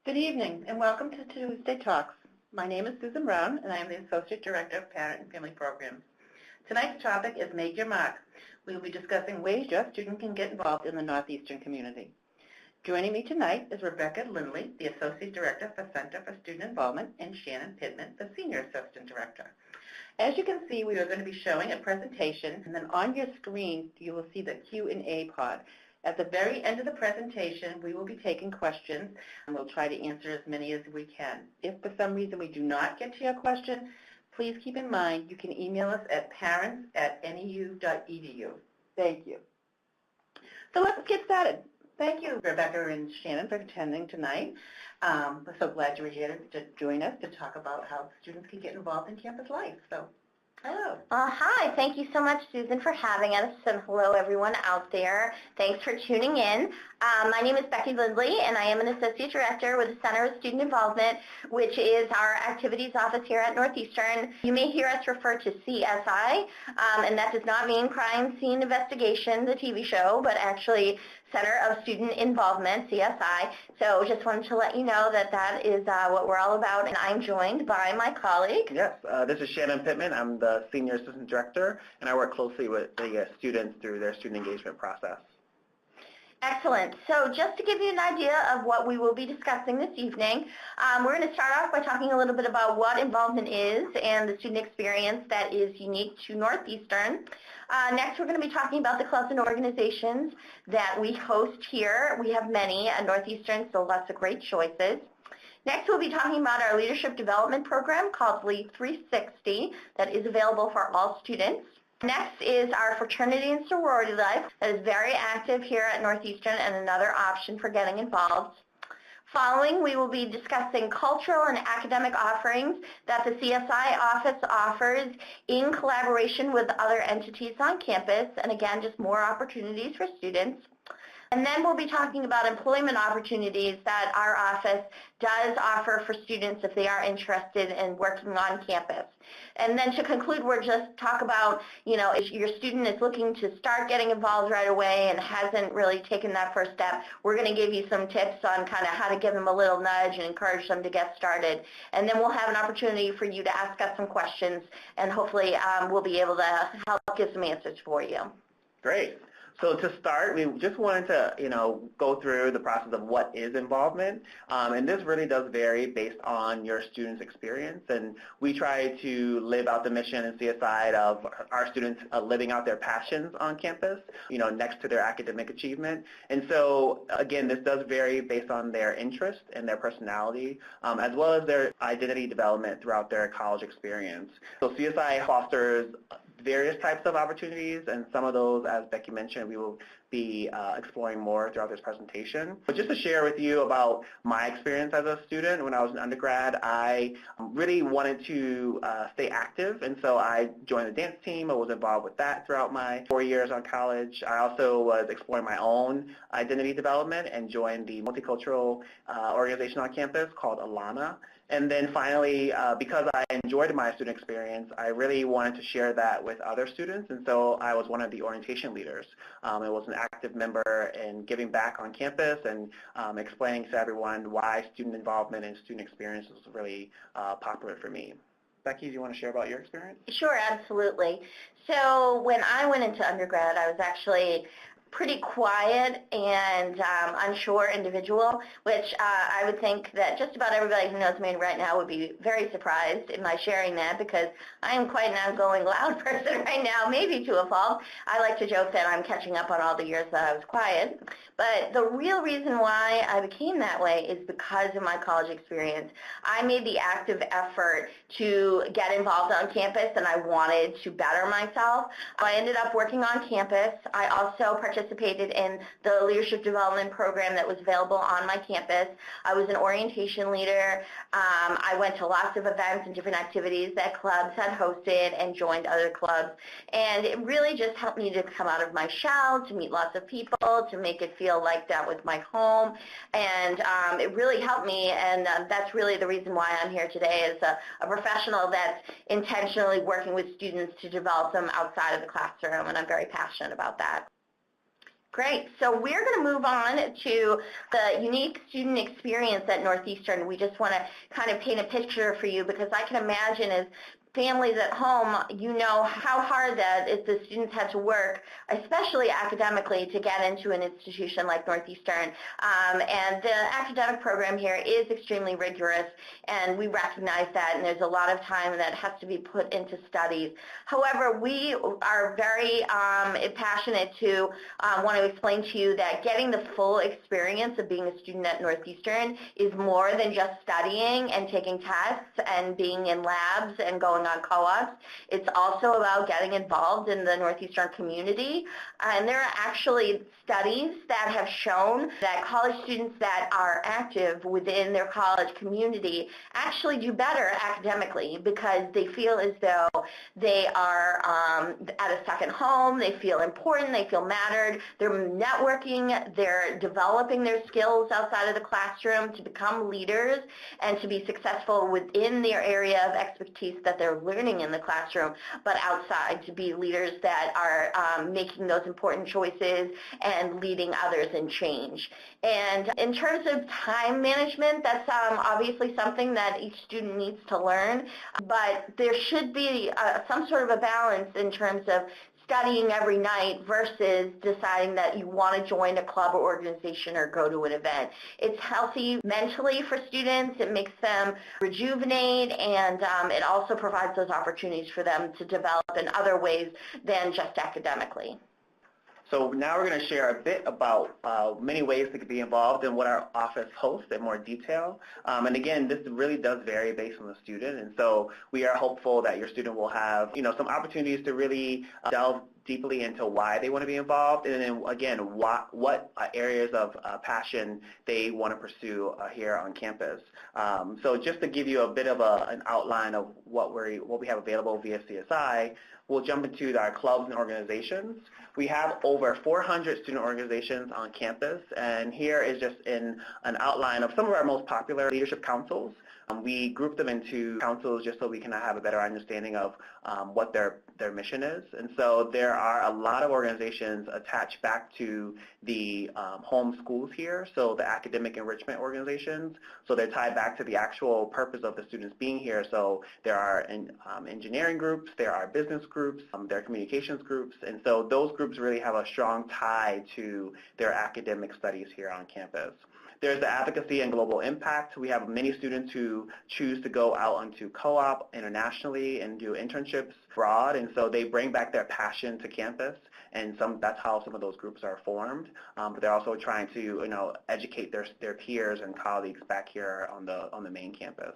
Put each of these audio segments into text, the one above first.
Good evening and welcome to Tuesday Talks. My name is Susan Brown and I am the Associate Director of Parent and Family Programs. Tonight's topic is Make Your Mark. We will be discussing ways your student can get involved in the Northeastern community. Joining me tonight is Rebecca Lindley, the Associate Director for Center for Student Involvement, and Shannon Pittman, the Senior Assistant Director. As you can see, we are going to be showing a presentation, and then on your screen you will see the Q&A pod. At the very end of the presentation, we will be taking questions, and we'll try to answer as many as we can. If for some reason we do not get to your question, please keep in mind you can email us at parents@neu.edu. Thank you. So let's get started. Thank you, Rebecca and Shannon, for attending tonight. We're so glad you were here to join us to talk about how students can get involved in campus life. So, hello. Hi. Thank you so much, Susan, for having us, and hello, everyone out there. Thanks for tuning in. My name is Becky Lindley, and I am an Associate Director with the Center of Student Involvement, which is our activities office here at Northeastern. You may hear us refer to CSI, and that does not mean Crime Scene Investigation, the TV show, but actually Center of Student Involvement, CSI. So just wanted to let you know that that is what we're all about, and I'm joined by my colleague. Yes, this is Shannon Pittman. I'm the Senior Assistant Director, and I work closely with the students through their student engagement process. Excellent. So just to give you an idea of what we will be discussing this evening, we're going to start off by talking a little bit about what involvement is and the student experience that is unique to Northeastern. Next, we're going to be talking about the clubs and organizations that we host here. We have many at Northeastern, so lots of great choices. Next, we'll be talking about our leadership development program called Lead 360 that is available for all students. Next is our fraternity and sorority life that is very active here at Northeastern and another option for getting involved. Following, we will be discussing cultural and academic offerings that the CSI office offers in collaboration with other entities on campus, and again, just more opportunities for students. And then we'll be talking about employment opportunities that our office does offer for students if they are interested in working on campus. And then to conclude, we'll just talk about, if your student is looking to start getting involved right away and hasn't really taken that first step, we're going to give you some tips on kind of how to give them a little nudge and encourage them to get started. And then we'll have an opportunity for you to ask us some questions, and hopefully we'll be able to help give some answers for you. Great. So to start, we just wanted to, go through the process of what is involvement, and this really does vary based on your student's experience. And we try to live out the mission and see a side of our students living out their passions on campus, next to their academic achievement. And so, again, this does vary based on their interest and their personality, as well as their identity development throughout their college experience. So CSI fosters various types of opportunities, and some of those, as Becky mentioned, we will be exploring more throughout this presentation. But just to share with you about my experience as a student, when I was an undergrad, I really wanted to stay active, and so I joined the dance team. I was involved with that throughout my 4 years on college. I also was exploring my own identity development and joined the multicultural organization on campus called Alana. And then finally, because I enjoyed my student experience, I really wanted to share that with other students, and so I was one of the orientation leaders. I was an active member in giving back on campus and explaining to everyone why student involvement and student experience was really popular for me. Becky, do you want to share about your experience? Sure, absolutely. So when I went into undergrad, I was actually pretty quiet and unsure individual, which I would think that just about everybody who knows me right now would be very surprised in my sharing that, because I am quite an outgoing, loud person right now, maybe to a fault. I like to joke that I'm catching up on all the years that I was quiet. But the real reason why I became that way is because of my college experience. I made the active effort to get involved on campus, and I wanted to better myself. I ended up working on campus. I also participated in the leadership development program that was available on my campus. I was an orientation leader. I went to lots of events and different activities that clubs had hosted and joined other clubs. And it really just helped me to come out of my shell, to meet lots of people, to make it feel like that was my home. And it really helped me, and that's really the reason why I'm here today as a professional that's intentionally working with students to develop them outside of the classroom, and I'm very passionate about that. Great. So we're going to move on to the unique student experience at Northeastern. We just want to kind of paint a picture for you because I can imagine as families at home, you know how hard that is the students had to work, especially academically, to get into an institution like Northeastern. And the academic program here is extremely rigorous, and we recognize that, and there's a lot of time that has to be put into studies. However, we are very passionate to want to explain to you that getting the full experience of being a student at Northeastern is more than just studying and taking tests and being in labs and going on co-ops. It's also about getting involved in the Northeastern community. And there are actually studies that have shown that college students that are active within their college community actually do better academically because they feel as though they are at a second home, they feel important, they feel mattered, they're networking, they're developing their skills outside of the classroom to become leaders and to be successful within their area of expertise that they're learning in the classroom, but outside to be leaders that are making those important choices and leading others in change. And in terms of time management, that's obviously something that each student needs to learn, but there should be some sort of a balance in terms of studying every night versus deciding that you want to join a club or organization or go to an event. It's healthy mentally for students. It makes them rejuvenate, and it also provides those opportunities for them to develop in other ways than just academically. So now we're going to share a bit about many ways to be involved and what our office hosts in more detail. And again, this really does vary based on the student. And so we are hopeful that your student will have, some opportunities to really delve deeply into why they want to be involved, and then again, what areas of passion they want to pursue here on campus. So just to give you a bit of an outline of what we have available via CSI, we'll jump into our clubs and organizations. We have over 400 student organizations on campus, and here is just an outline of some of our most popular leadership councils. We group them into councils just so we can have a better understanding of what their mission is. And so there are a lot of organizations attached back to the home schools here, so the academic enrichment organizations. So they're tied back to the actual purpose of the students being here. So there are engineering groups, there are business groups, there are communications groups, and so those groups really have a strong tie to their academic studies here on campus. There's the advocacy and global impact. We have many students who choose to go out onto co-op internationally and do internships abroad, and so they bring back their passion to campus, and that's how some of those groups are formed. But they're also trying to educate their peers and colleagues back here on the main campus.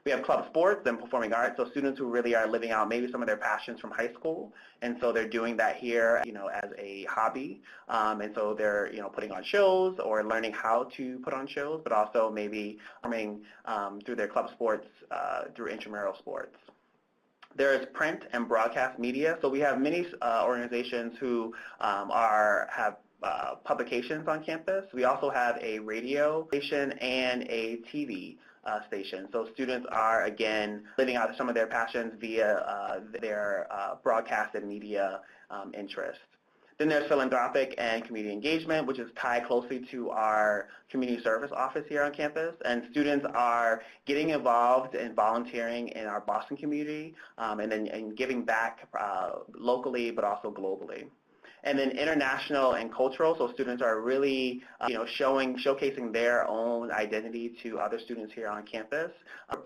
We have club sports and performing arts, so students who really are living out maybe some of their passions from high school, and so they're doing that here, as a hobby, and so they're, putting on shows or learning how to put on shows, but also maybe coming through their club sports through intramural sports. There is print and broadcast media, so we have many organizations who have publications on campus. We also have a radio station and a TV station. So students are, again, living out some of their passions via their broadcast and media interests. Then there's philanthropic and community engagement, which is tied closely to our community service office here on campus. And students are getting involved in volunteering in our Boston community and giving back locally but also globally. And then international and cultural, so students are really, showcasing their own identity to other students here on campus,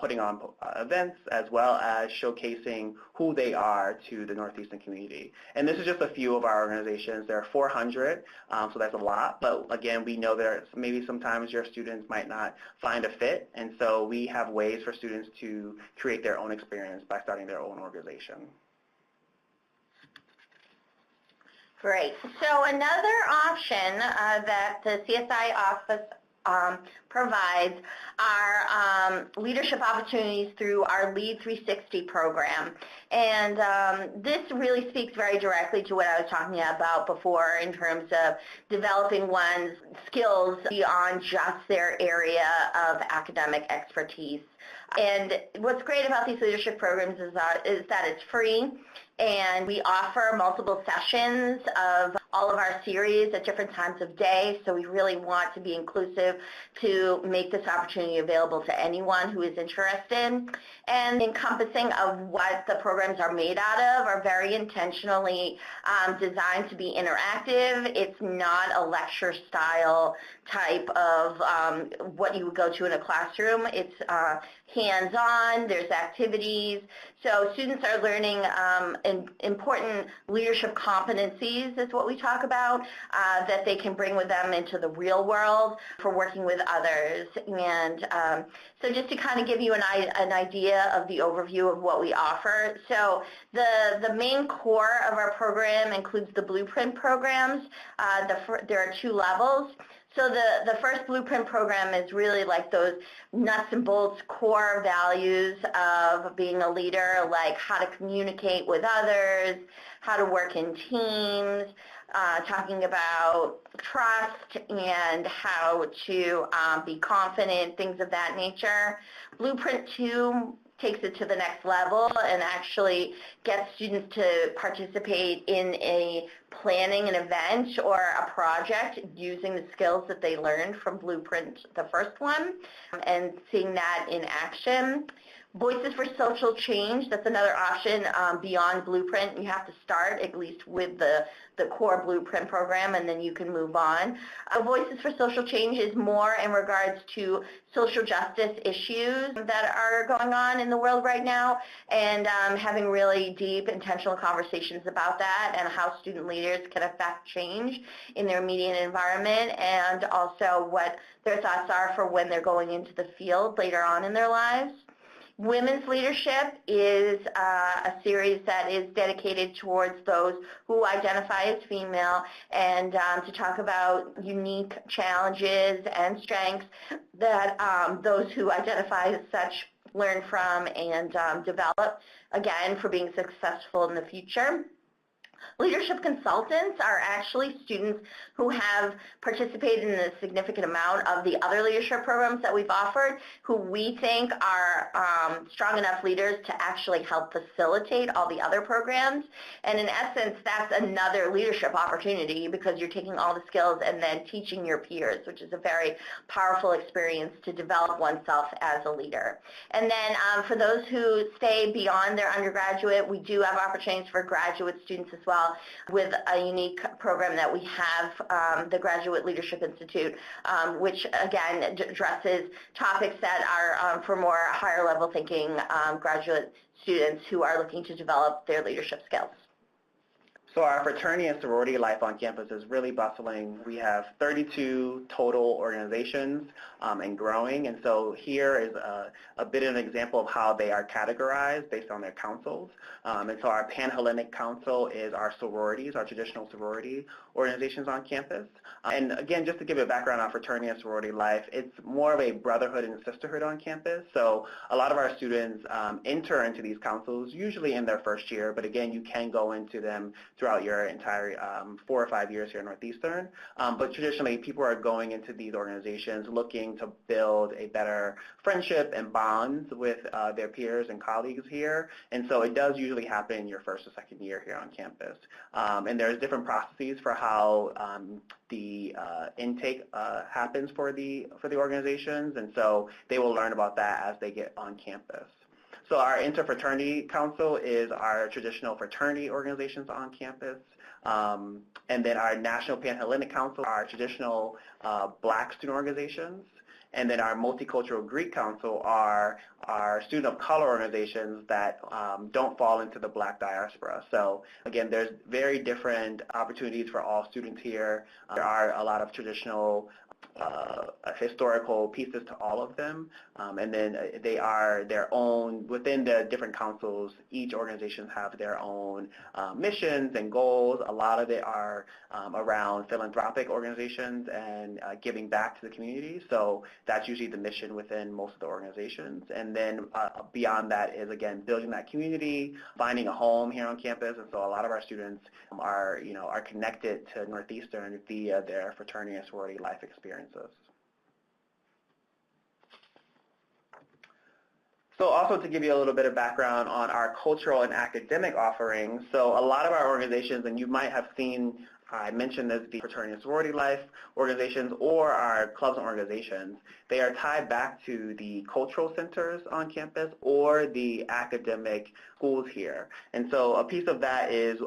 putting on events as well as showcasing who they are to the Northeastern community. And this is just a few of our organizations. There are 400, so that's a lot. But again, we know that maybe sometimes your students might not find a fit, and so we have ways for students to create their own experience by starting their own organization. Great. So another option that the CSI office provides are leadership opportunities through our Lead 360 program. And this really speaks very directly to what I was talking about before in terms of developing one's skills beyond just their area of academic expertise. And what's great about these leadership programs is that it's free, and we offer multiple sessions of all of our series at different times of day, so we really want to be inclusive to make this opportunity available to anyone who is interested. And encompassing of what the programs are made out of are very intentionally designed to be interactive. It's not a lecture style type of what you would go to in a classroom. It's hands-on, there's activities. So students are learning important leadership competencies is what we talk about that they can bring with them into the real world for working with others. And so just to kind of give you an idea of the overview of what we offer. So the main core of our program includes the Blueprint programs. There are 2 levels. So the first Blueprint program is really like those nuts and bolts core values of being a leader, like how to communicate with others, how to work in teams, talking about trust and how to be confident, things of that nature. Blueprint 2 takes it to the next level and actually gets students to participate in a planning an event or a project using the skills that they learned from Blueprint, the first one, and seeing that in action. Voices for Social Change, that's another option beyond Blueprint. You have to start at least with the core Blueprint program, and then you can move on. Voices for Social Change is more in regards to social justice issues that are going on in the world right now, and having really deep, intentional conversations about that and how student leaders can affect change in their immediate environment, and also what their thoughts are for when they're going into the field later on in their lives. Women's Leadership is a series that is dedicated towards those who identify as female, and to talk about unique challenges and strengths that those who identify as such learn from and develop, again, for being successful in the future. Leadership consultants are actually students who have participated in a significant amount of the other leadership programs that we've offered, who we think are strong enough leaders to actually help facilitate all the other programs. And in essence, that's another leadership opportunity because you're taking all the skills and then teaching your peers, which is a very powerful experience to develop oneself as a leader. And then for those who stay beyond their undergraduate, we do have opportunities for graduate students as well, with a unique program that we have, the Graduate Leadership Institute, which again addresses topics that are for more higher level thinking graduate students who are looking to develop their leadership skills. So our fraternity and sorority life on campus is really bustling. We have 32 total organizations and growing, and so here is a bit of an example of how they are categorized based on their councils. And so our Pan-Hellenic Council is our sororities, our traditional sorority organizations on campus. And again, just to give you a background on fraternity and sorority life, it's more of a brotherhood and sisterhood on campus. So a lot of our students enter into these councils usually in their first year, but again, you can go into them throughout your entire 4 or 5 years here at Northeastern. But traditionally, people are going into these organizations looking to build a better friendship and bonds with their peers and colleagues here. And so it does usually happen in your first or second year here on campus. And there's different processes for how the intake happens for the organizations. And so they will learn about that as they get on campus. So our Interfraternity Council is our traditional fraternity organizations on campus. And then our National Pan-Hellenic Council are our traditional Black student organizations. And then our Multicultural Greek Council are our student of color organizations that don't fall into the Black diaspora. So again, there's very different opportunities for all students here. There are a lot of traditional historical pieces to all of them, and then they are their own, within the different councils, each organization have their own missions and goals. A lot of it are around philanthropic organizations and giving back to the community, so that's usually the mission within most of the organizations. And then beyond that is, again, building that community, finding a home here on campus, and so a lot of our students are connected to Northeastern via their fraternity and sorority life experiences. So also to give you a little bit of background on our cultural and academic offerings, so a lot of our organizations, and you might have seen, I mentioned this, the fraternity and sorority life organizations or our clubs and organizations, they are tied back to the cultural centers on campus or the academic schools here. And so a piece of that is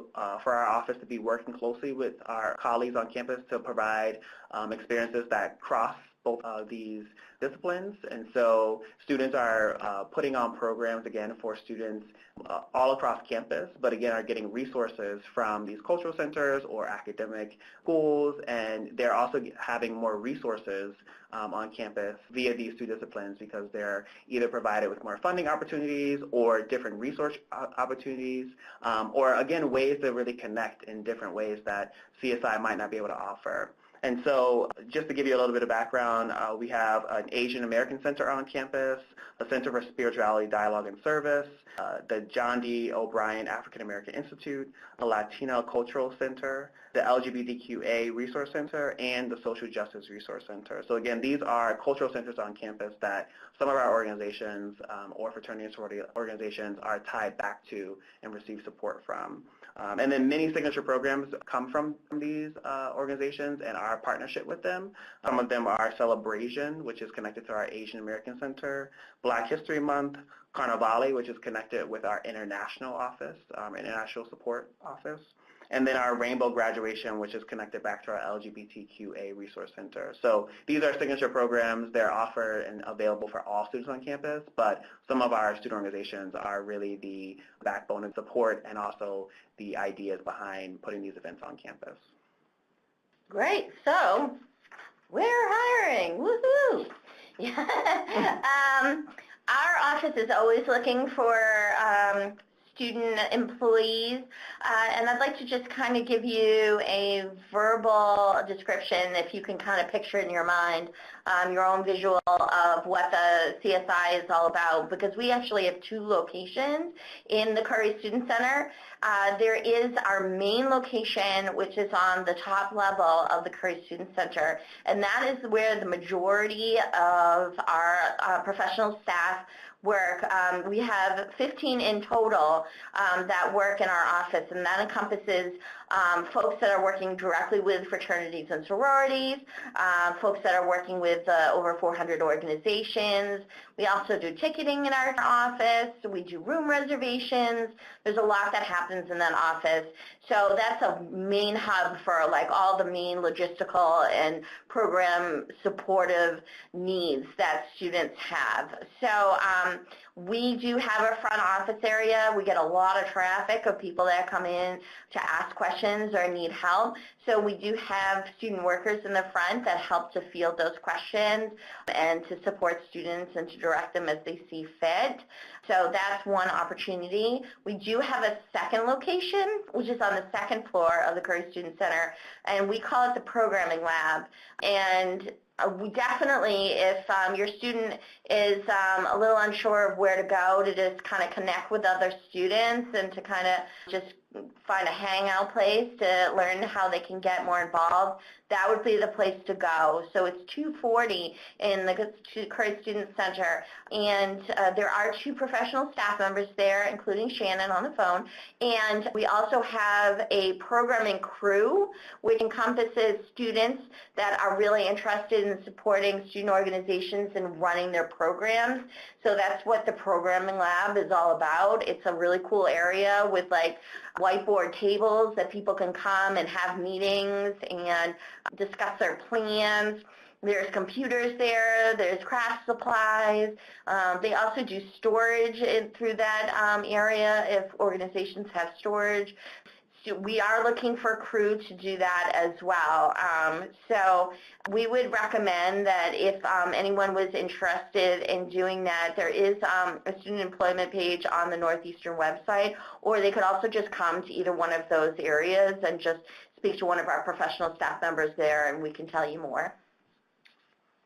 for our office to be working closely with our colleagues on campus to provide experiences that cross both of these disciplines. And so students are putting on programs, again, for students all across campus, but again are getting resources from these cultural centers or academic schools, and they're also having more resources on campus via these two disciplines because they're either provided with more funding opportunities or different resource opportunities, or again ways to really connect in different ways that CSI might not be able to offer. And so just to give you a little bit of background, we have an Asian American Center on campus, a Center for Spirituality, Dialogue, and Service, the John D. O'Brien African American Institute, a Latino Cultural Center, the LGBTQA Resource Center, and the Social Justice Resource Center. So again, these are cultural centers on campus that some of our organizations or fraternity and sorority organizations are tied back to and receive support from. And then many signature programs come from these organizations and our partnership with them. Some of them are Celebration, which is connected to our Asian American Center, Black History Month, Carnivale, which is connected with our international office, international support office, and then our Rainbow Graduation, which is connected back to our LGBTQA Resource Center. So these are signature programs. They're offered and available for all students on campus, but some of our student organizations are really the backbone of support and also the ideas behind putting these events on campus. Great. So we're hiring. Woohoo! Our office is always looking for student employees, and I'd like to just kind of give you a verbal description, if you can kind of picture in your mind your own visual of what the CSI is all about, because we actually have two locations in the Curry Student Center. There is our main location, which is on the top level of the Curry Student Center, and that is where the majority of our professional staff work. We have 15 in total that work in our office, and that encompasses folks that are working directly with fraternities and sororities, folks that are working with over 400 organizations. We also do ticketing in our office. We do room reservations. There's a lot that happens in that office. So that's a main hub for like all the main logistical and program supportive needs that students have. So we do have a front office area. We get a lot of traffic of people that come in to ask questions or need help. So we do have student workers in the front that help to field those questions and to support students and to direct them as they see fit. So that's one opportunity. We do have a second location, which is on the second floor of the Curry Student Center, and we call it the Programming Lab. And we definitely, if your student is a little unsure of where to go to just kind of connect with other students and to kind of just find a hangout place to learn how they can get more involved, that would be the place to go. So it's 240 in the Curry Student Center, and there are two professional staff members there, including Shannon on the phone, and we also have a programming crew, which encompasses students that are really interested in supporting student organizations and running their programs. So that's what the Programming Lab is all about. It's a really cool area with like whiteboard tables that people can come and have meetings and discuss their plans. There's computers there, there's craft supplies. They also do storage through that area if organizations have storage. we are looking for crew to do that as well. So we would recommend that if anyone was interested in doing that, there is a student employment page on the Northeastern website, or they could also just come to either one of those areas and just speak to one of our professional staff members there, and we can tell you more.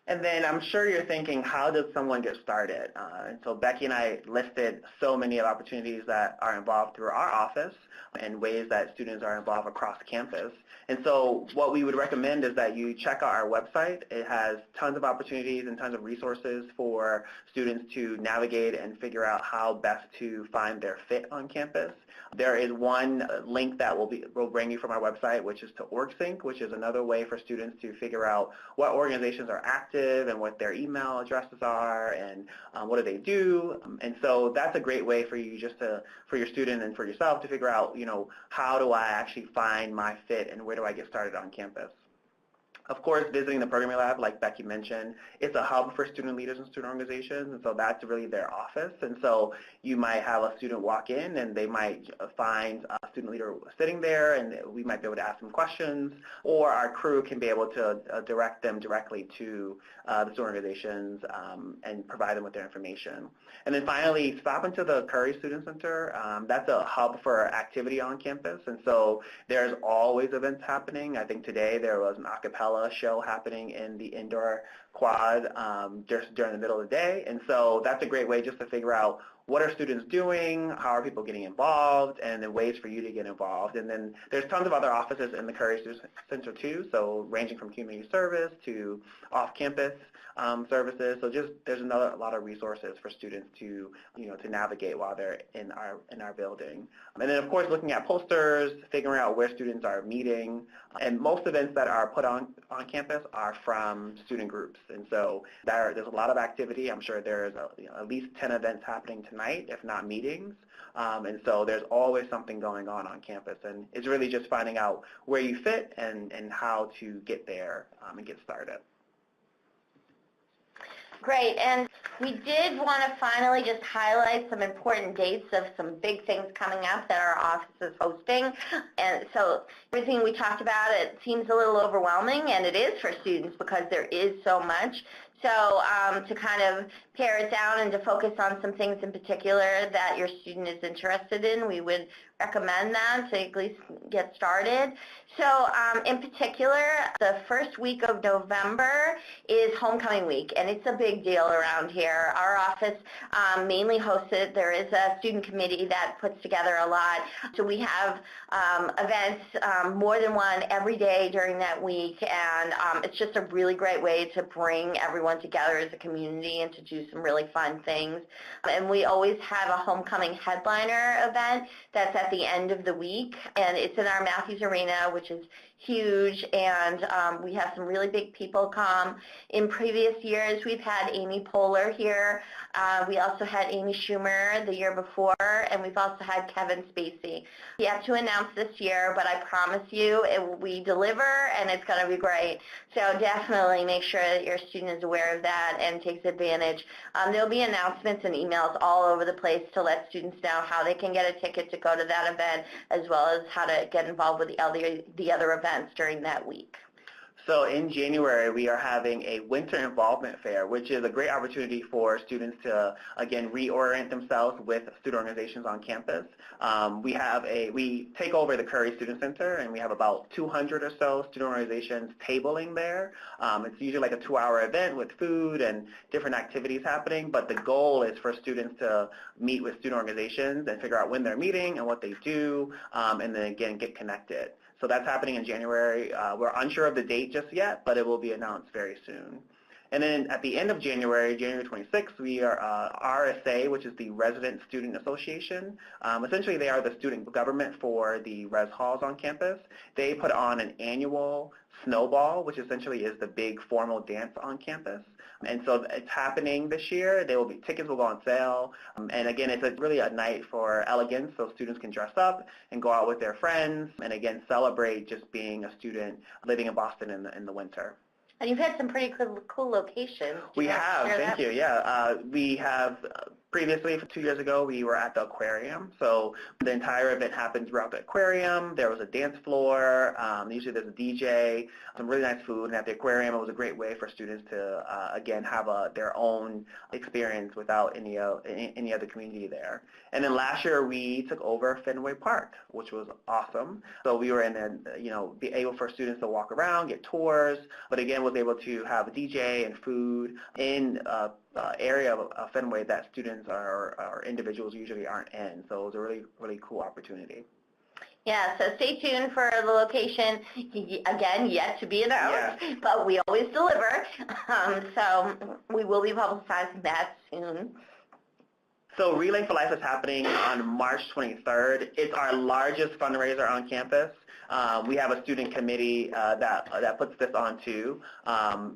And then I'm sure you're thinking, how does someone get started? And so Becky and I listed so many of the opportunities that are involved through our office and ways that students are involved across campus. And so what we would recommend is that you check out our website. It has tons of opportunities and tons of resources for students to navigate and figure out how best to find their fit on campus. There is one link that will bring you from our website, which is to OrgSync, which is another way for students to figure out what organizations are active and what their email addresses are and what do they do. And so that's a great way for you for your student and for yourself to figure out, how do I actually find my fit and where do I get started on campus. Of course, visiting the programming lab, like Becky mentioned, it's a hub for student leaders and student organizations, and so that's really their office. And so you might have a student walk in, and they might find a student leader sitting there, and we might be able to ask them questions, or our crew can be able to direct them directly to the student organizations and provide them with their information. And then finally, stop into the Curry Student Center. That's a hub for activity on campus, and so there's always events happening. I think today there was an a cappella show happening in the indoor quad just during the middle of the day, and so that's a great way just to figure out what are students doing, how are people getting involved, and then ways for you to get involved. And then there's tons of other offices in the Curry Student Center too, so ranging from community service to off-campus services. So there's a lot of resources for students to navigate while they're in our building. And then of course looking at posters, figuring out where students are meeting, and most events that are put on campus are from student groups. And so there's a lot of activity. I'm sure there's at least 10 events happening tonight, if not meetings. And so there's always something going on campus. And it's really just finding out where you fit and how to get there and get started. Great, and we did want to finally just highlight some important dates of some big things coming up that our office is hosting. And so everything we talked about, it seems a little overwhelming, and it is for students because there is so much. So to kind of pare it down and to focus on some things in particular that your student is interested in, we would recommend that to at least get started. So in particular, the first week of November is homecoming week, and it's a big deal around here. Our office mainly hosts it. There is a student committee that puts together a lot. So we have events, more than one, every day during that week, and it's just a really great way to bring everyone together as a community and to do some really fun things. And we always have a homecoming headliner event that's at the end of the week, and it's in our Matthews Arena, which is huge, and we have some really big people come. In previous years, we've had Amy Poehler here. We also had Amy Schumer the year before, and we've also had Kevin Spacey. We have to announce this year, but I promise you we deliver, and it's going to be great. So definitely make sure that your student is aware of that and takes advantage. There'll be announcements and emails all over the place to let students know how they can get a ticket to go to that event, as well as how to get involved with the other events during that week. So in January, we are having a winter involvement fair, which is a great opportunity for students to, again, reorient themselves with student organizations on campus. We take over the Curry Student Center, and we have about 200 or so student organizations tabling there. It's usually like a 2-hour event with food and different activities happening, but the goal is for students to meet with student organizations and figure out when they're meeting and what they do, and then again, get connected. So that's happening in January. We're unsure of the date just yet, but it will be announced very soon. And then at the end of January, January 26th, we are RSA, which is the Resident Student Association. Essentially, they are the student government for the res halls on campus. They put on an annual snowball, which essentially is the big formal dance on campus. And so it's happening this year. Tickets will go on sale. And again, it's really a night for elegance, so students can dress up and go out with their friends and again, celebrate just being a student living in Boston in the winter. And you've had some pretty cool locations. We have, thank you, yeah. We have Previously, 2 years ago, we were at the aquarium. So the entire event happened throughout the aquarium. There was a dance floor. Usually there's a DJ, some really nice food. And at the aquarium, it was a great way for students to, again, have their own experience without any other community there. And then last year, we took over Fenway Park, which was awesome. So we were be able for students to walk around, get tours, but again, was able to have a DJ and food in area of Fenway that students or individuals usually aren't in. So it was a really, really cool opportunity. Yeah, so stay tuned for the location. Again, yet to be announced, but we always deliver. So we will be publicizing that soon. So Relay for Life is happening on March 23rd. It's our largest fundraiser on campus. We have a student committee that puts this on too.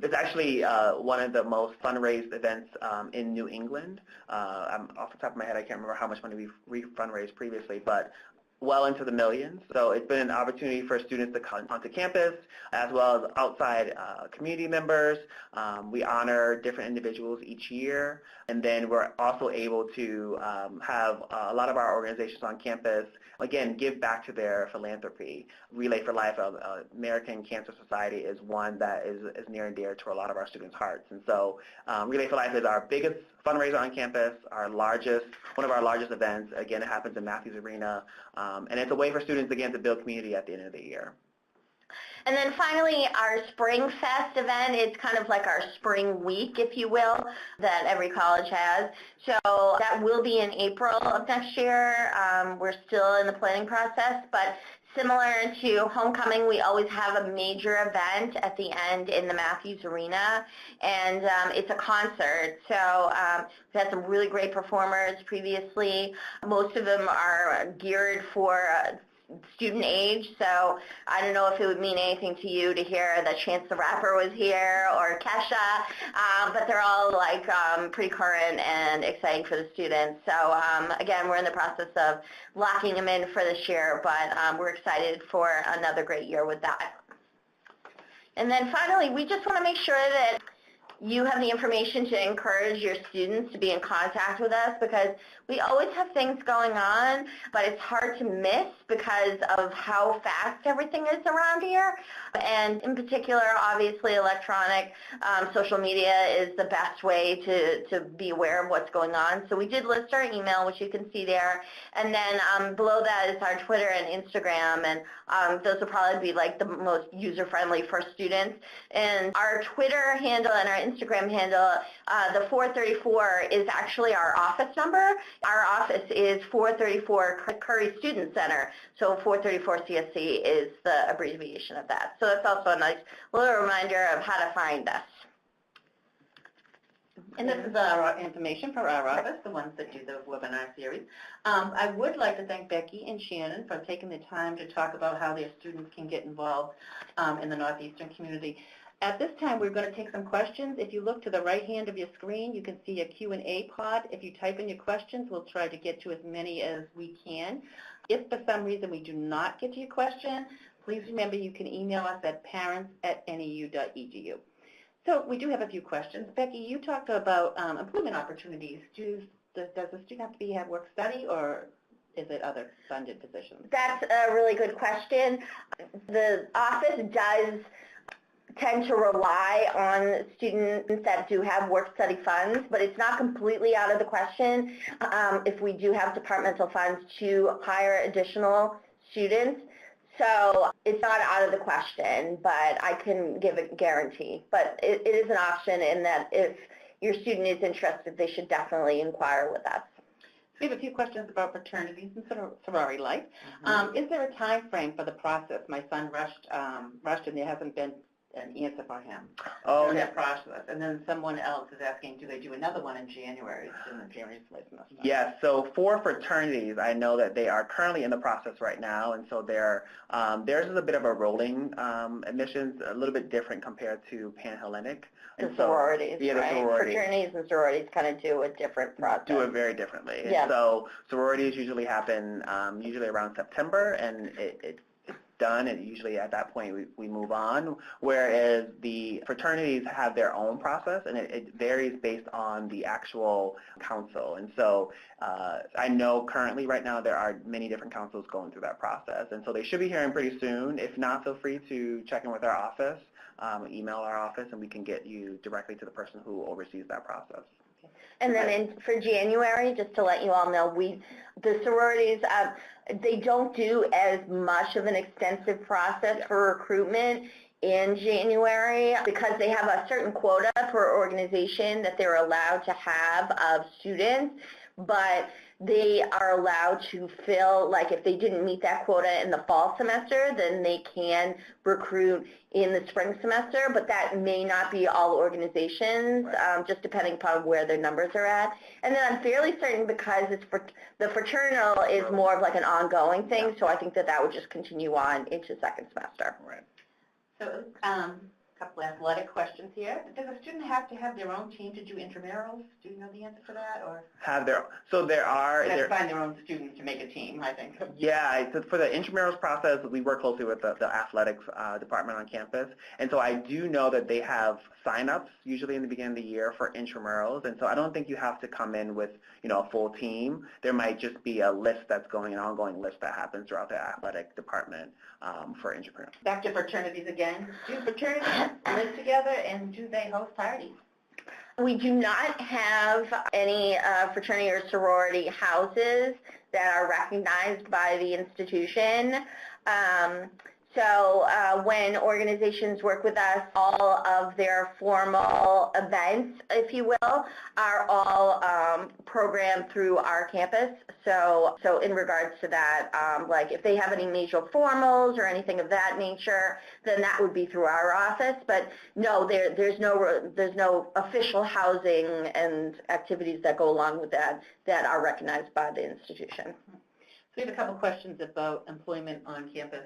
It's actually one of the most fundraised events in New England. Off the top of my head, I can't remember how much money we've fundraised previously, but well into the millions. So it's been an opportunity for students to come onto campus as well as outside community members. We honor different individuals each year, and then we're also able to have a lot of our organizations on campus, again, give back to their philanthropy. Relay for Life, American Cancer Society, is one that is near and dear to a lot of our students' hearts. And so Relay for Life is our biggest fundraiser on campus, one of our largest events. Again, it happens in Matthews Arena, and it's a way for students, again, to build community at the end of the year. And then finally, our Spring Fest event, it's kind of like our spring week, if you will, that every college has. So that will be in April of next year. We're still in the planning process, but similar to homecoming, we always have a major event at the end in the Matthews Arena, and it's a concert. So we've had some really great performers previously. Most of them are geared for student age, so I don't know if it would mean anything to you to hear that Chance the Rapper was here or Kesha, but they're all like pretty current and exciting for the students. So again, we're in the process of locking them in for this year, but we're excited for another great year with that. And then finally, we just want to make sure that you have the information to encourage your students to be in contact with us, because we always have things going on, but it's hard to miss because of how fast everything is around here. And in particular, obviously, electronic social media is the best way to be aware of what's going on. So we did list our email, which you can see there. And then below that is our Twitter and Instagram, and those will probably be like the most user-friendly for students. And our Twitter handle and our Instagram handle, the 434 is actually our office number. Our office is 434 Curry Student Center, so 434 CSC is the abbreviation of that. So that's also a nice little reminder of how to find us. And this is our information for our office, the ones that do the webinar series. I would like to thank Becky and Shannon for taking the time to talk about how their students can get involved in the Northeastern community. At this time, we're going to take some questions. If you look to the right hand of your screen, you can see a Q&A pod. If you type in your questions, we'll try to get to as many as we can. If for some reason we do not get to your question, please remember you can email us at parents@neu.edu. So we do have a few questions. Becky, you talked about employment opportunities. Does the student have to have work study, or is it other funded positions? That's a really good question. The office does tend to rely on students that do have work-study funds, but it's not completely out of the question if we do have departmental funds to hire additional students. So it's not out of the question, but I can give a guarantee. But it is an option in that if your student is interested, they should definitely inquire with us. We have a few questions about fraternities and sorority life. Is there a time frame for the process? My son rushed and there hasn't been an answer for him during that process. And then someone else is asking, do they do another one in January, in the January semester? Yes, so for fraternities, I know that they are currently in the process right now, and so theirs is a bit of a rolling admissions, a little bit different compared to Pan-Hellenic. The sororities, yeah, right? Sororities. Fraternities and sororities kind of do a different process. Do it very differently. Yeah. And so sororities usually happen usually around September, and done, and usually at that point we move on, whereas the fraternities have their own process, and it varies based on the actual council. And so I know currently right now there are many different councils going through that process, and so they should be hearing pretty soon. If not, feel free to check in with our office, email our office, and we can get you directly to the person who oversees that process. And then for January, just to let you all know, the sororities, they don't do as much of an extensive process for recruitment in January because they have a certain quota per organization that they're allowed to have of students, but they are allowed to fill, like if they didn't meet that quota in the fall semester, then they can recruit in the spring semester, but that may not be all organizations, just depending upon where their numbers are at. And then I'm fairly certain because the fraternal is more of like an ongoing thing, so I think that would just continue on into second semester. Right. So a couple of athletic questions here. Does a student have to have their own team to do intramurals? Do you know the answer to that? Or So there are... They have to find their own students to make a team, I think. Yeah, for the intramurals process, we work closely with the athletics department on campus. And so I do know that they have sign-ups usually in the beginning of the year for intramurals. And so I don't think you have to come in with, a full team. There might just be a list that's going, an ongoing list that happens throughout the athletic department for intramurals. Back to fraternities again. Do fraternities live together, and do they host parties? We do not have any fraternity or sorority houses that are recognized by the institution. So when organizations work with us, all of their formal events, if you will, are all programmed through our campus. So in regards to that, like if they have any major formals or anything of that nature, then that would be through our office. But no, there's no official housing and activities that go along with that are recognized by the institution. We have a couple questions about employment on campus.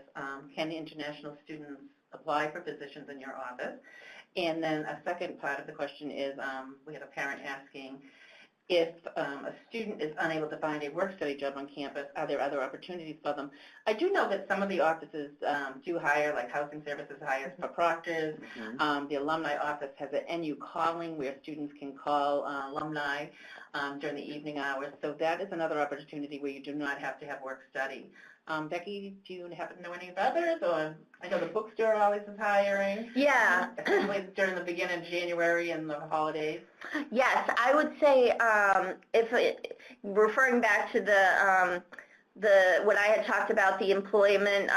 Can the international students apply for positions in your office? And then a second part of the question is we have a parent asking if a student is unable to find a work-study job on campus, are there other opportunities for them? I do know that some of the offices do hire, like housing services hires for proctors. The alumni office has an NU calling where students can call alumni during the evening hours. So that is another opportunity where you do not have to have work-study. Becky, do you happen to know any of others? Or I know the bookstore always is hiring. Yeah. Especially during the beginning of January and the holidays. Yes, I would say referring back to when I had talked about the employment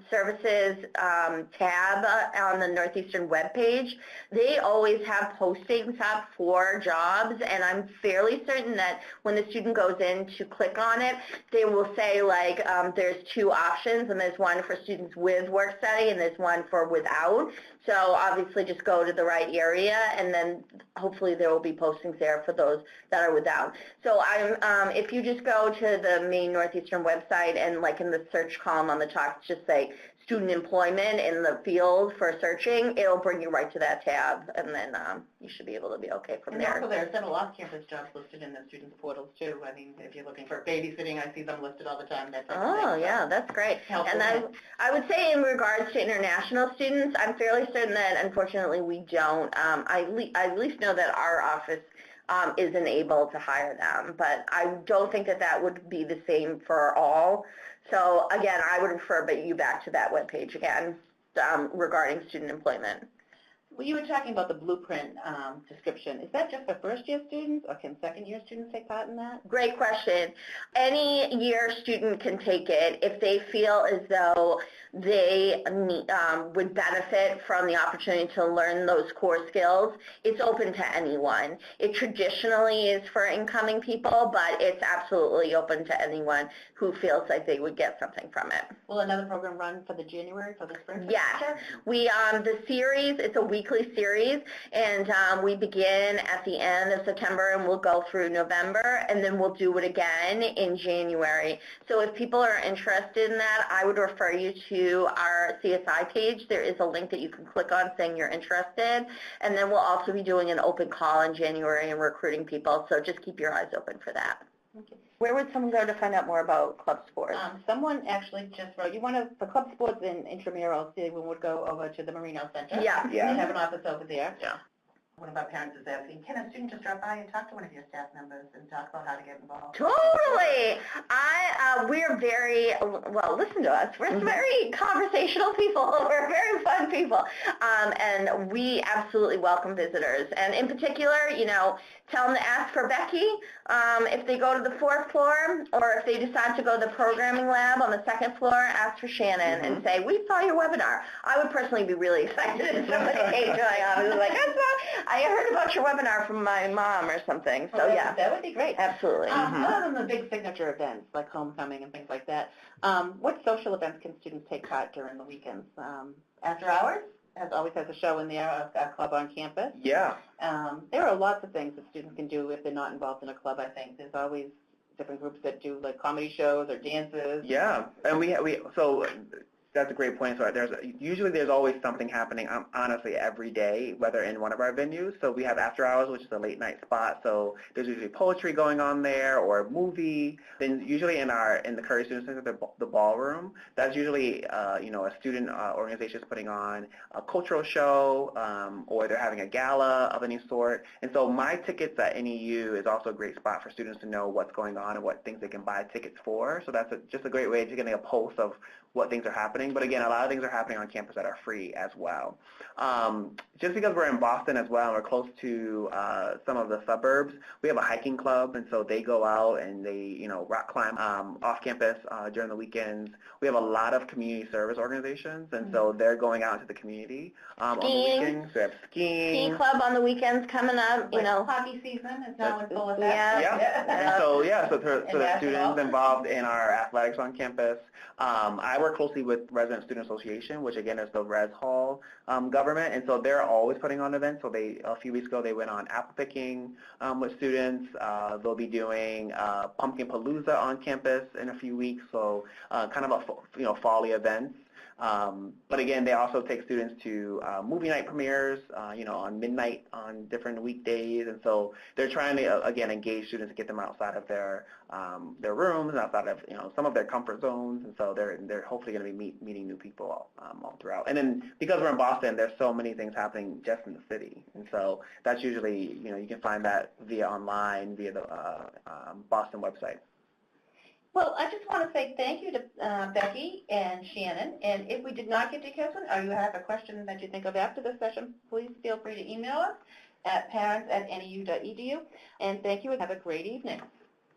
services tab on the Northeastern webpage, they always have postings up for jobs, and I'm fairly certain that when the student goes in to click on it, they will say like there's two options, and there's one for students with work study and there's one for without. So obviously just go to the right area, and then hopefully there will be postings there for those that are without. So if you just go to the main Northeastern website and like in the search column on the top, just say student employment in the field for searching, it'll bring you right to that tab, and then you should be able to be okay from there. And also there are several off-campus jobs listed in the students' portals too. I mean, if you're looking for babysitting, I see them listed all the time. That type of thing. Oh, yeah, that's great. Helpful. And I would say in regards to international students, I'm fairly certain that unfortunately we don't. I at least know that our office isn't able to hire them, but I don't think that would be the same for all. So again, I would refer you back to that webpage again regarding student employment. Well, you were talking about the blueprint description. Is that just for first-year students, or can second-year students take part in that? Great question. Any year student can take it if they feel as though they would benefit from the opportunity to learn those core skills. It's open to anyone. It traditionally is for incoming people, but it's absolutely open to anyone who feels like they would get something from it. Will another program run for the January, for the spring semester? Yes. The series, it's a weekly series, and we begin at the end of September and we'll go through November, and then we'll do it again in January. So if people are interested in that, I would refer you to our CSI page. There is a link that you can click on saying you're interested, and then we'll also be doing an open call in January and recruiting people, so just keep your eyes open for that. Okay. Where would someone go to find out more about club sports? Someone actually just wrote, you want to, for club sports and intramurals, everyone would go over to the Marino Center. Yeah. They have an office over there. Yeah. One of our parents is asking, can a student just drop by and talk to one of your staff members and talk about how to get involved? Totally. We're very, well, listen to us. We're very conversational people. We're very fun people. And we absolutely welcome visitors. And in particular, you know, tell them to ask for Becky if they go to the 4th floor, or if they decide to go to the programming lab on the 2nd floor, ask for Shannon and say, we saw your webinar. I would personally be really excited if somebody came to my office and was like, I heard about your webinar from my mom or something. So yeah. That would be great. Absolutely. Other than the big signature events like homecoming and things like that, what social events can students take part during the weekends? After hours? Always has a show in there, a club on campus. Yeah. There are lots of things that students can do if they're not involved in a club, I think. There's always different groups that do like comedy shows or dances. Yeah, and so that's a great point. So there's always something happening, honestly, every day, whether in one of our venues. So we have after hours, which is a late night spot. So there's usually poetry going on there, or a movie. Then usually in the Curry Student Center, the ballroom, that's usually a student organization is putting on a cultural show, or they're having a gala of any sort. And so My Tickets at NEU is also a great spot for students to know what's going on and what things they can buy tickets for. So that's just a great way to getting a pulse of what things are happening. But again, a lot of things are happening on campus that are free as well. Just because we're in Boston as well, and we're close to some of the suburbs, we have a hiking club, and so they go out and they, rock climb off campus during the weekends. We have a lot of community service organizations, and so they're going out into the community on the weekends. We have skiing. Ski club on the weekends coming up, Hockey season is now in full effect. Yeah. So the students involved in our athletics on campus. I work closely with Resident Student Association, which again is the Res Hall government, and so they're always putting on events. So a few weeks ago they went on apple picking with students. They'll be doing Pumpkin Palooza on campus in a few weeks. So kind of a fall-y events. But again, they also take students to movie night premieres, on midnight on different weekdays, and so they're trying to again engage students to get them outside of their rooms, outside of some of their comfort zones, and so they're hopefully going to be meeting new people all throughout. And then because we're in Boston, there's so many things happening just in the city, and so that's usually you can find that online via the Boston website. Well, I just want to say thank you to Becky and Shannon. And if we did not get to catch one, or you have a question that you think of after the session, please feel free to email us at parents@neu.edu. And thank you and have a great evening.